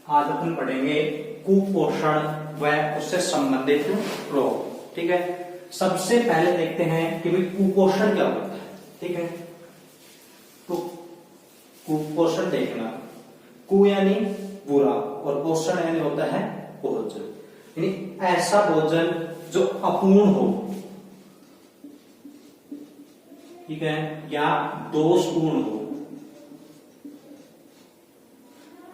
आज अपन पढ़ेंगे कुपोषण व उससे संबंधित रोग। ठीक है, सबसे पहले देखते हैं कि भाई कुपोषण क्या होता है। ठीक है, तो कुपोषण देखना, कु यानी बुरा और पोषण यानी होता है भोजन, यानी ऐसा भोजन जो अपूर्ण हो, ठीक है, या दोषपूर्ण हो।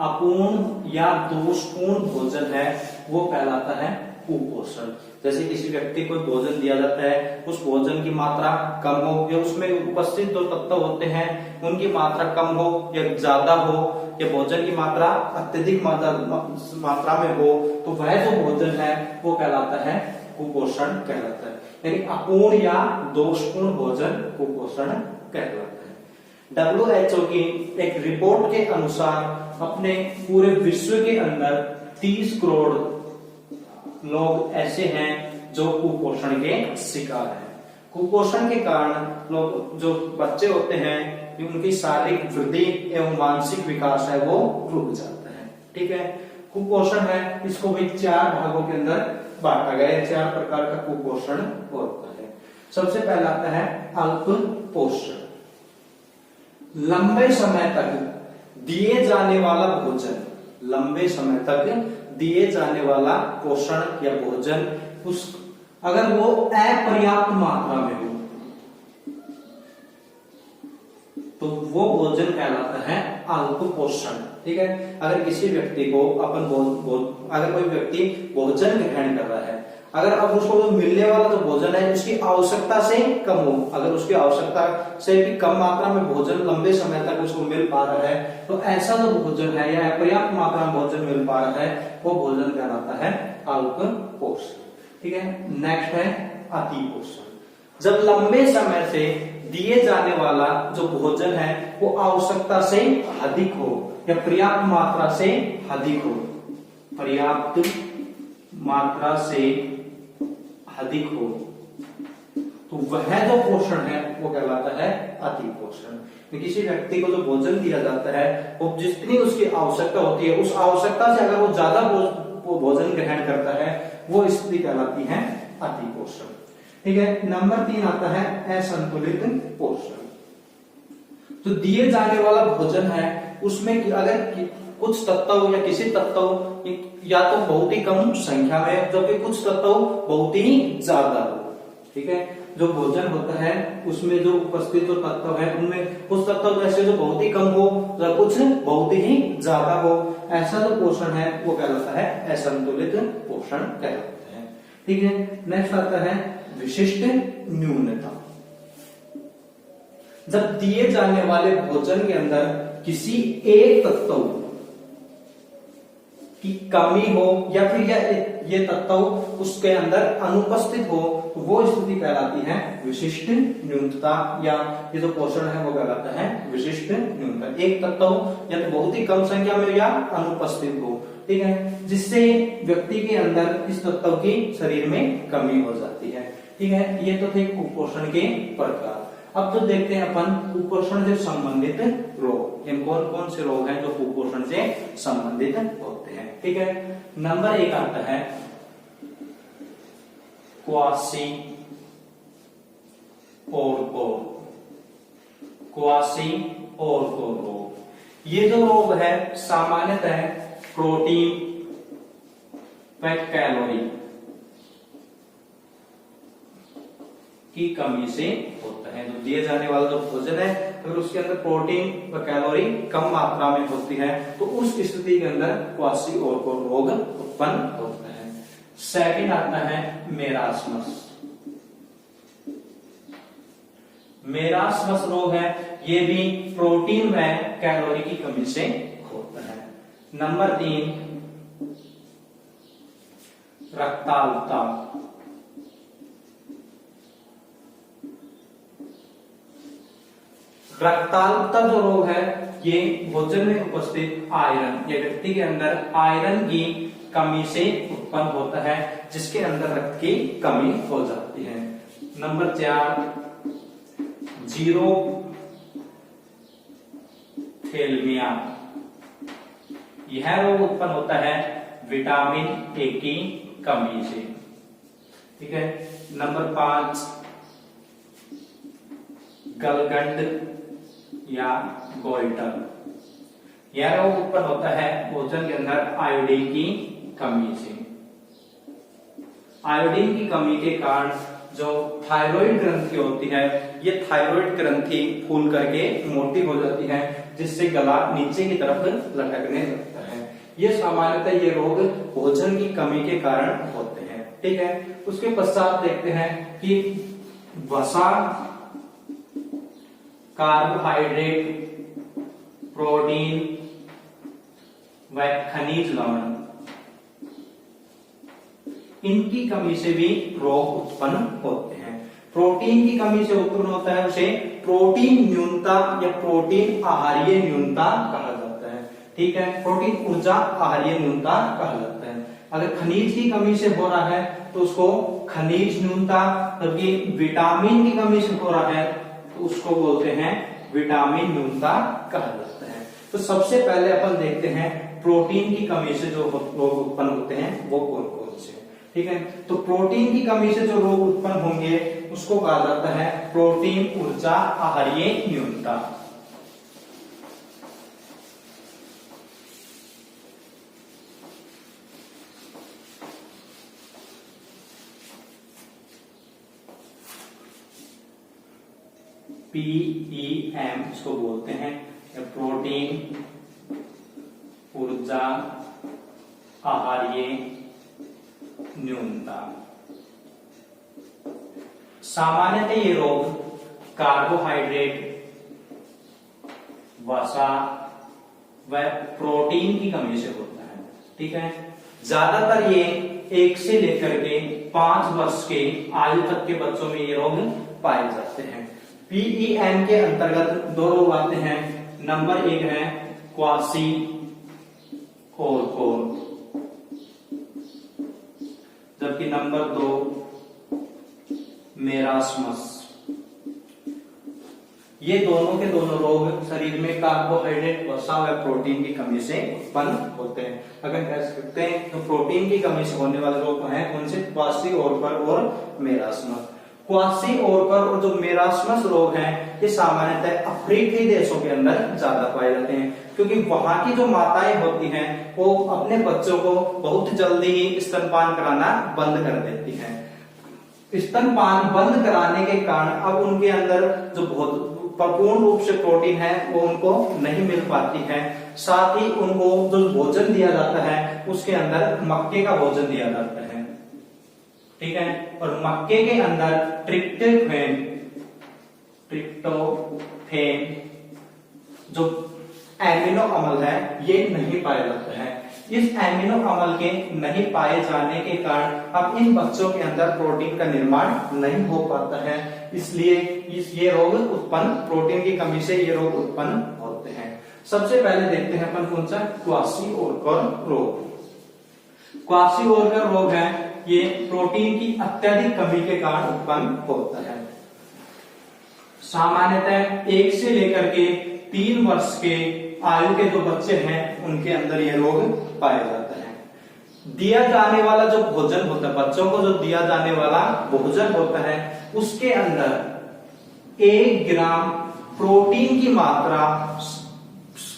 अपूर्ण या दोषपूर्ण भोजन है वो कहलाता है कुपोषण। जैसे किसी व्यक्ति को भोजन दिया जाता है, उस भोजन की मात्रा कम हो या उसमें उपस्थित जो तत्व होते हैं उनकी मात्रा कम हो या ज्यादा हो, या भोजन की मात्रा अत्यधिक मात्रा में हो, तो वह जो भोजन है वो कहलाता है कुपोषण कहलाता है। यानी अपूर्ण या दोषपूर्ण भोजन कुपोषण कहलाता है। WHO की एक रिपोर्ट के अनुसार अपने पूरे विश्व के अंदर 30 करोड़ लोग ऐसे हैं जो कुपोषण के शिकार हैं। कुपोषण के कारण लोग, जो बच्चे होते हैं, उनकी शारीरिक वृद्धि एवं मानसिक विकास है वो रुक जाता है। ठीक है, कुपोषण है, इसको भी 4 भागों के अंदर बांटा गया है। 4 प्रकार का कुपोषण होता है। सबसे पहला आता है अल्प पोषण। लंबे समय तक दिए जाने वाला भोजन, लंबे समय तक दिए जाने वाला पोषण या भोजन, उस अगर वो अपर्याप्त मात्रा में हो तो वो भोजन कहलाता है अल्प पोषण। ठीक है, अगर किसी व्यक्ति को अगर कोई व्यक्ति भोजन ग्रहण कर रहा है, अगर अब उसको जो मिलने वाला जो भोजन है उसकी आवश्यकता से कम हो, अगर उसकी आवश्यकता से भी कम मात्रा में भोजन लंबे समय तक उसको मिल पा रहा है, तो ऐसा जो भोजन है या पर्याप्त मात्रा में भोजन मिल पा रहा है वो भोजन कहलाता है अल्प पोषण। ठीक है, नेक्स्ट है अति पोषण। जब लंबे समय से दिए जाने वाला जो भोजन है वो आवश्यकता से अधिक हो या पर्याप्त मात्रा से अधिक हो, पर्याप्त मात्रा से अधिक हो, तो वह जो पोषण है वो कहलाता है अति पोषण। किसी व्यक्ति को जो भोजन दिया जाता है वो जितनी उसकी आवश्यकता होती है, उस आवश्यकता से अगर वो ज्यादा भोजन ग्रहण करता है, वो स्थिति कहलाती है अति पोषण। ठीक है, नंबर 3 आता है असंतुलित पोषण। तो दिए जाने वाला भोजन है उसमें अगर कुछ तत्व या किसी तत्व या तो बहुत ही कम संख्या में, जबकि कुछ तत्व बहुत ही ज्यादा हो। ठीक है, जो भोजन होता है उसमें जो उपस्थित जो तत्व है उनमें कुछ तत्व जैसे जो बहुत ही कम हो या कुछ बहुत ही ज्यादा हो, ऐसा जो पोषण है वो कहलाता है असंतुलित पोषण कहलाता है। ठीक है, नेक्स्ट आता है विशिष्ट न्यूनता। जब दिए जाने वाले भोजन के अंदर किसी एक तत्व की कमी हो या फिर ये तत्व उसके अंदर अनुपस्थित हो, तो वो स्थिति कहलाती है विशिष्ट न्यूनता, या ये जो पोषण है वो कहलाता है विशिष्ट न्यूनता। एक तत्व या तो बहुत ही कम संख्या में या अनुपस्थित हो, ठीक है, जिससे व्यक्ति के अंदर इस तत्व की शरीर में कमी हो जाती है। ठीक है, ये तो थे कुपोषण के प्रकार। अब तो देखते हैं अपन कुपोषण से संबंधित रोग, इन कौन कौन से रोग हैं जो कुपोषण से संबंधित होते हैं। ठीक है, नंबर 1 आता है क्वासी और रोग। ये जो रोग है सामान्यतः प्रोटीन व कैलोरी की कमी से होता है। जो दिए जाने वाला जो भोजन है अगर उसके अंदर प्रोटीन व कैलोरी कम मात्रा में होती है तो उस स्थिति के अंदर क्वासी और रोग उत्पन्न होता है। सेकंड आता है मेरास्मस। मेरास्मस रोग है, ये भी प्रोटीन व कैलोरी की कमी से होता है। नंबर 3 रक्ताल्पता। रक्ताल्पता जो रोग है ये भोजन में उपस्थित आयरन या व्यक्ति के अंदर आयरन की कमी से उत्पन्न होता है, जिसके अंदर रक्त की कमी हो जाती है। Number 4 zero thalassemia. यह रोग उत्पन्न होता है विटामिन ए की कमी से। ठीक है। नंबर 5 गलगंड या गोइटर। यह रोग उत्पन्न होता है भोजन के अंदर आयोडीन की कमी से। आयोडीन की कमी के कारण जो थायराइड ग्रंथि होती है, ये थायराइड ग्रंथि फूल करके मोटी हो जाती है, जिससे गला नीचे की तरफ लटकने लगता है। ये सामान्यतः ये रोग भोजन की कमी के कारण होते हैं। ठीक है। उसके पश्चात देखते हैं कि वसा, कार्बोहाइड्रेट, प्रोटीन व खनिज लवण, इनकी कमी से भी रोग उत्पन्न होते हैं। प्रोटीन की कमी से उत्पन्न होता है, उसे प्रोटीन न्यूनता या प्रोटीन आहारीय न्यूनता कहा जाता है। ठीक है। प्रोटीन ऊर्जा आहारीय न्यूनता कहा जाता है। अगर खनिज की कमी से हो रहा है तो उसको खनिज न्यूनता, जबकि विटामिन की कमी से हो रहा है तो उसको बोलते हैं विटामिन न्यूनता कहा जाता है। तो सबसे पहले अपन देखते हैं प्रोटीन की कमी से जो रोग उत्पन्न होते हैं वो कौन कौन से। ठीक है। तो प्रोटीन की कमी से जो रोग उत्पन्न होंगे उसको कहा जाता है प्रोटीन ऊर्जा आहारीय न्यूनता। PEM इसको बोलते हैं, प्रोटीन ऊर्जा आहारीय न्यूनता। सामान्यतः ये रोग कार्बोहाइड्रेट, वसा व प्रोटीन की कमी से होता है। ठीक है। ज्यादातर ये 1 से लेकर के 5 वर्ष के आयु तक के बच्चों में ये रोग पाए जाते हैं। PEM के अंतर्गत 2 रोग आते हैं। नंबर 1 है क्वासी ओरकोर, जबकि नंबर 2 मेरास्मस। ये दोनों के दोनों रोग शरीर में कार्बोहाइड्रेट, वसा व प्रोटीन की कमी से उत्पन्न होते हैं। अगर कह सकते हैं तो प्रोटीन की कमी से होने वाले रोग हैं कौन से? क्वासी ओरकर और मेरास्मस। क्वासी ओरकर और जो मेरास्मस रोग हैं ये सामान्यतः अफ्रीकी देशों के अंदर ज्यादा पाए जाते हैं, क्योंकि वहां की जो माताएं होती हैं वो अपने बच्चों को बहुत जल्दी ही स्तनपान कराना बंद कर देती हैं। स्तनपान बंद कराने के कारण अब उनके अंदर जो बहुत पूर्ण रूप से प्रोटीन है वो उनको नहीं मिल पाती है। साथ ही उनको जो भोजन दिया जाता है उसके अंदर मक्के का भोजन दिया जाता है। ठीक है। और मक्के के अंदर ट्रिप्टोफैन जो एमिनो अम्ल है ये नहीं पाया जाता है। इस एमिनो अम्ल के नहीं पाए जाने के कारण अब इन बच्चों के अंदर प्रोटीन का निर्माण नहीं हो पाता है, इसलिए ये रोग उत्पन्न, प्रोटीन की कमी से ये रोग उत्पन्न होते हैं। सबसे पहले देखते हैं अपन कौन सा? क्वासी ओरकर रोग। क्वासी ओरकर रोग है ये प्रोटीन की अत्यधिक कमी के कारण उत्पन्न होता है। सामान्यतः 1 से लेकर के 3 वर्ष के आयु के जो बच्चे हैं उनके अंदर यह रोग पाया जाता है। दिया जाने वाला जो भोजन होता है, बच्चों को जो दिया जाने वाला भोजन होता है उसके अंदर 1 ग्राम प्रोटीन की मात्रा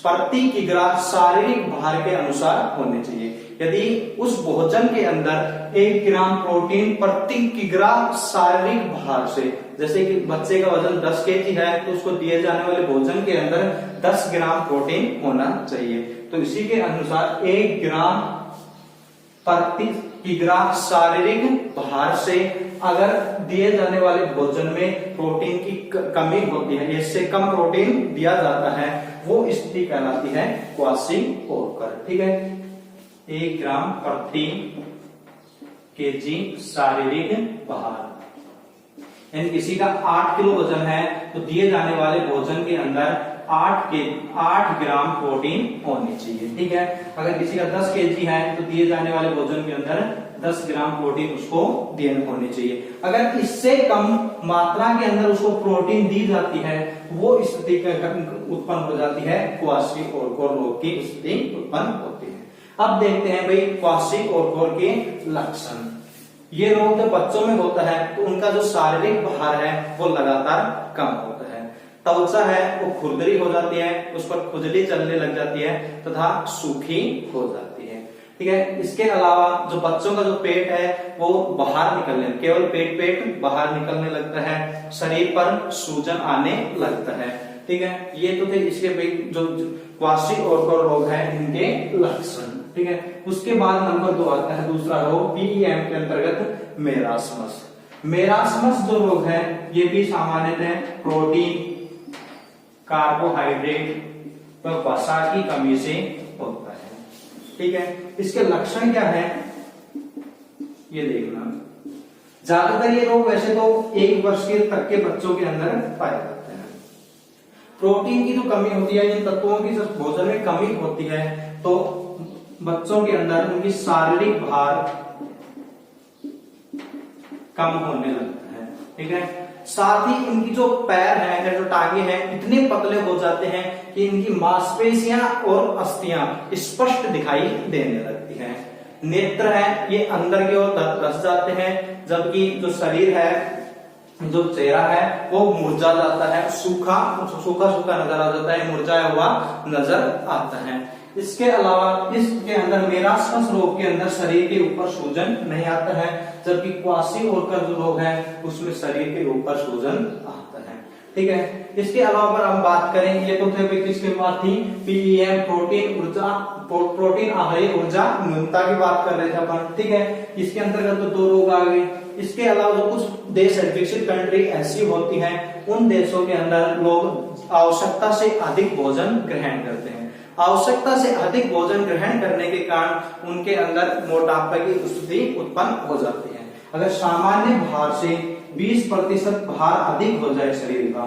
प्रति किग्रा शारीरिक भार के अनुसार होनी चाहिए। यदि उस भोजन के अंदर 1 ग्राम प्रोटीन प्रति किग्रा शारीरिक भार से, जैसे कि बच्चे का वजन 10 केजी है तो उसको दिए जाने वाले भोजन के अंदर 10 ग्राम प्रोटीन होना चाहिए। तो इसी के अनुसार 1 ग्राम प्रति किग्रा शारीरिक भार से अगर दिए जाने वाले भोजन में प्रोटीन की कमी होती है, इससे कम प्रोटीन दिया जाता है, वो स्थिति कहलाती है क्वासी ओरकर। ठीक है। 1 ग्राम प्रति केजी शारीरिक भार, यानी किसी का 8 किलो वजन है तो दिए जाने वाले भोजन के अंदर 8 ग्राम प्रोटीन होनी चाहिए। ठीक है, अगर किसी का 10 केजी है तो दिए जाने वाले भोजन के अंदर 10 ग्राम प्रोटीन उसको देनी होनी चाहिए। अगर इससे कम मात्रा के अंदर उसको प्रोटीन दी जाती है वो स्थिति उत्पन्न हो जाती है, क्वार्सी-ओरकोर रोग की स्थिति उत्पन्न होती है। अब देखते हैं भाई क्वार्सी-ओरकोर के लक्षण। ये रोग जब बच्चों में होता है तो उनका जो शारीरिक भार है वो लगातार कम होता है, त्वचा है वो खुरदरी हो जाती है, उस पर खुजली चलने लग जाती है तथा सूखी हो जाती है। ठीक है, इसके अलावा जो बच्चों का जो पेट है वो बाहर निकलने, केवल पेट बाहर निकलने लगता है, शरीर पर सूजन आने लगता है। ठीक है, ये तो थे इसके जो क्वार्सी-ओरकोर रोग है इनके लक्षण। ठीक है, उसके बाद नंबर 2 आता है दूसरा रोग पीईएम के अंतर्गत मेरास्मस। मेरास्मस जो रोग है ये भी सामान्यतः प्रोटीन, कार्बोहाइड्रेट व वसा की कमी से होता है। ठीक है, इसके लक्षण क्या है ये देखना। ज्यादातर ये रोग वैसे तो 1 वर्ष के तक के बच्चों के अंदर पाए जाते हैं। प्रोटीन की जो कमी होती है, इन तत्वों की जब भोजन में कमी होती है तो बच्चों के अंदर उनकी शारीरिक भार कम होने लगता है। ठीक है, साथ ही इनकी जो पैर हैं या जो टांगे हैं इतने पतले हो जाते हैं कि इनकी मांसपेशियां और अस्थियां स्पष्ट दिखाई देने लगती हैं। नेत्र है ये अंदर की ओर धस जाते हैं, जबकि जो शरीर है, जो चेहरा है वो मुरझा जाता है, सूखा नजर आ जाता है, मुरझाया हुआ नजर आता है। इसके अलावा इसके अंदर मेरास्मस रोग के अंदर शरीर के ऊपर सूजन नहीं आता है, जबकि क्वार्सी-ओरकोर जो रोग है उसमें शरीर के ऊपर सूजन आता है। ठीक है, इसके अलावा अगर हम बात करें, ये तो थे किसके बात थी, पीईएम प्रोटीन आहारी ऊर्जा न्यूनता की बात कर रहे थे अपन। ठीक है, इसके अंतर्गत तो 2 रोग आ गए। इसके अलावा जो कुछ देश है, विकसित कंट्री ऐसी होती हैं, उन देशों के अंदर लोग आवश्यकता से अधिक भोजन ग्रहण करते हैं। आवश्यकता से अधिक भोजन ग्रहण करने के कारण उनके अंदर मोटापा की स्थिति उत्पन्न हो जाती है। अगर सामान्य भार से 20% भार अधिक हो जाए शरीर का,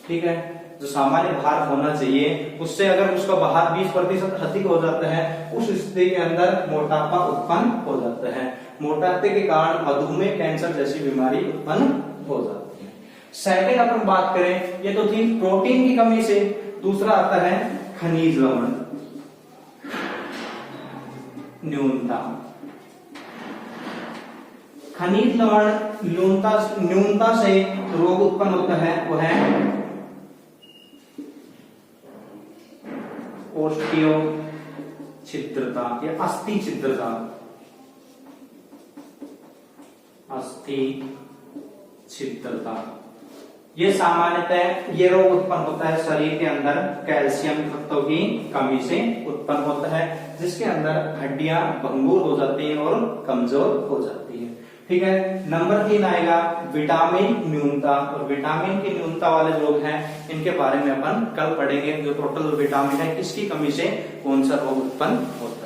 ठीक है, जो सामान्य भार होना चाहिए उससे अगर उसका भार 20% अधिक हो जाता है, उस स्थिति के अंदर मोटापा उत्पन्न हो जाता है। मोटापे के कारण मधुमेह, कैंसर जैसी बीमारी उत्पन्न हो जाती है। सेकंड अपन बात करें, ये तो थी प्रोटीन की कमी से। दूसरा आता है खनिज लवण न्यूनता। खनिज लवण न्यूनता से रोग उत्पन्न होता है, वो है ओस्टियो छिद्रता या अस्थि छिद्रता। अस्थि छिद्रता ये सामान्यतः ये रोग उत्पन्न होता है शरीर के अंदर कैल्शियम तत्व की कमी से उत्पन्न होता है, जिसके अंदर हड्डियां भंगुर हो जाती हैं और कमजोर हो जाती है। ठीक है, नंबर 3 आएगा विटामिन न्यूनता। और विटामिन की न्यूनता वाले रोग हैं, इनके बारे में अपन कल पढ़ेंगे। जो टोटल विटामिन है किसकी कमी से कौन सा रोग उत्पन्न होता है।